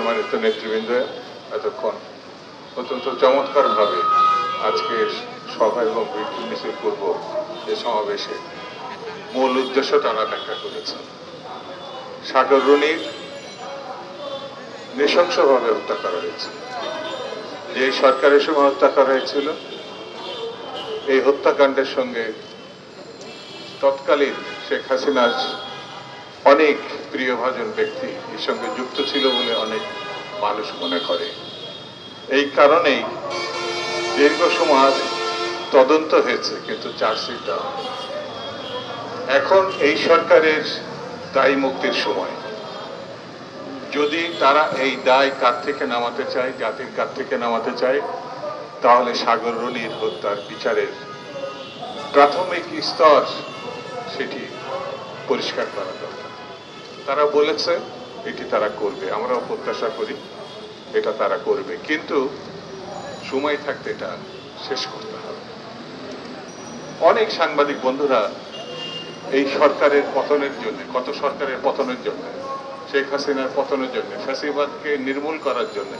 সম্মানিত নেতৃবৃন্দ, এতক্ষণ অত্যন্ত চমৎকারভাবে আজকে সভা এবং মিছিল পূর্ব এ সমাবেশে মূল উদ্দেশ্য তারা ব্যাখ্যা করেছেন। সাগর রুনির নৃশংসভাবে হত্যা করা হয়েছে। যে সরকারের সময় হত্যা করা হয়েছিল, এই হত্যাকাণ্ডের সঙ্গে তৎকালীন শেখ হাসিনার অনেক প্রিয়ভাজন ব্যক্তি এর সঙ্গে যুক্ত ছিল বলে অনেক মানুষ মনে করে। এই কারণেই দীর্ঘ সময় তদন্ত হয়েছে, কিন্তু চার্জশিট দেওয়া। এখন এই সরকারের দায়ী মুক্তির সময়। যদি তারা এই দায় কাঁধ থেকে নামাতে চায়, জাতির কাঁধ থেকে নামাতে চায়, তাহলে সাগর রুনির হত্যার বিচারের প্রাথমিক স্তর সেটি পরিষ্কার করা দরকার। তারা বলেছে এটি তারা করবে, আমরাও প্রত্যাশা করি এটা তারা করবে, কিন্তু সময় থাকতে এটা শেষ করতে হবে। অনেক সাংবাদিক বন্ধুরা এই সরকারের পতনের জন্য, কত সরকারের পতনের জন্য, শেখ হাসিনার পতনের জন্য, ফ্যাসিবাদকে নির্মূল করার জন্য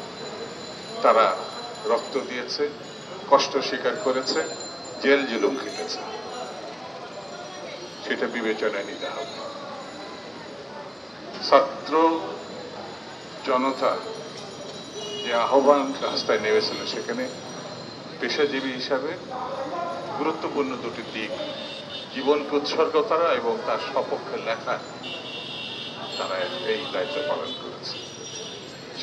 তারা রক্ত দিয়েছে, কষ্ট স্বীকার করেছে, জেল জুলুম খেটেছে। সেটা বিবেচনায় নিতে হবে। ছাত্র জনতা যে আহ্বান রাস্তায় নেমেছিল, সেখানে পেশাজীবী হিসাবে গুরুত্বপূর্ণ দুটি দিক, জীবনকে উৎসর্গ করা এবং তার সপক্ষে লেখা, তারা এই দায়িত্ব পালন করেছে।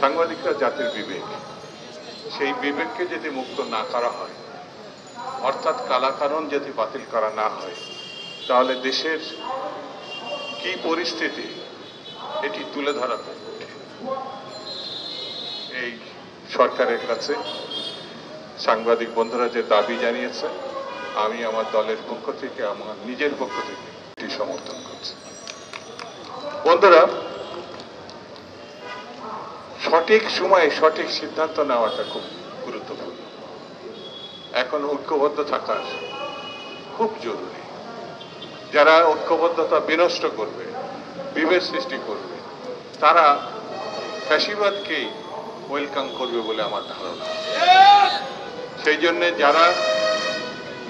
সাংবাদিকরা জাতির বিবেক, সেই বিবেককে যদি মুক্ত না করা হয়, অর্থাৎ কালাকানুন যদি বাতিল করা না হয়, তাহলে দেশের কি পরিস্থিতি এটি তুলে ধরা কঠিন। এই সরকারের কাছে সাংবাদিক বন্ধুরা যে দাবি জানিয়েছে, আমি আমার দলের পক্ষ থেকে, আমার নিজের পক্ষ থেকে এটি সমর্থন করছি। বন্ধুরা, সঠিক সময়ে সঠিক সিদ্ধান্ত নেওয়াটা খুব গুরুত্বপূর্ণ। এখন ঐক্যবদ্ধ থাকা খুব জরুরি। যারা ঐক্যবদ্ধতা বিনষ্ট করবে, বিভেদ সৃষ্টি করবে, তারা ফ্যাসিবাদকেই ওয়েলকাম করবে বলে আমার ধারণা। সেই জন্য যারা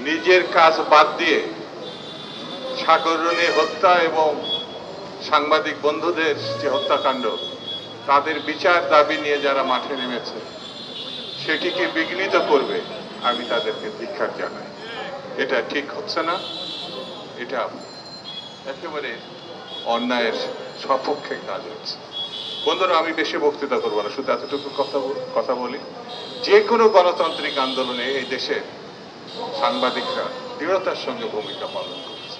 নিজের কাজ বাদ দিয়ে সাগর রুনি হত্যা এবং সাংবাদিক বন্ধুদের যে হত্যাকাণ্ড, তাদের বিচার দাবি নিয়ে যারা মাঠে নেমেছে, সেটিকে বিঘ্নিত করবে, আমি তাদেরকে ধিক্কার জানাই। এটা ঠিক হচ্ছে না, এটা একেবারে অন্যায়ের সপক্ষে কাজ হচ্ছে। বন্ধুরা, আমি বেশি বক্তৃতা করবো না, শুধু এতটুকু কথা বলি। যে কোনো গণতান্ত্রিক আন্দোলনে এই দেশে সাংবাদিকরা দৃঢ়তার সঙ্গে ভূমিকা পালন করেছে।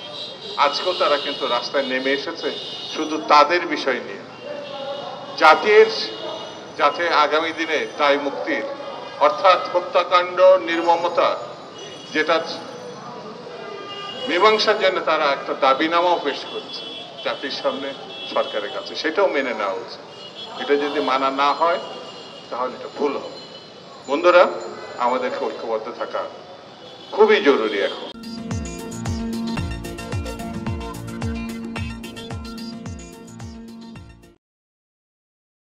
আজকেও তারা কিন্তু রাস্তায় নেমে এসেছে শুধু তাদের বিষয় নিয়ে, জাতির যাতে আগামী দিনে দায় মুক্তির, অর্থাৎ হত্যাকাণ্ড, নির্মমতা, যেটা মীমাংসার জন্য তারা একটা দাবিনামাও পেশ করেছে জাতির সামনে, সরকারের কাছে, সেটাও মেনে নেওয়া উচিত। এটা যদি মানা না হয় তাহলে এটা ভুল হবে। বন্ধুরা, আমাদেরকে ঐক্যবদ্ধ থাকা খুবই জরুরি এখন।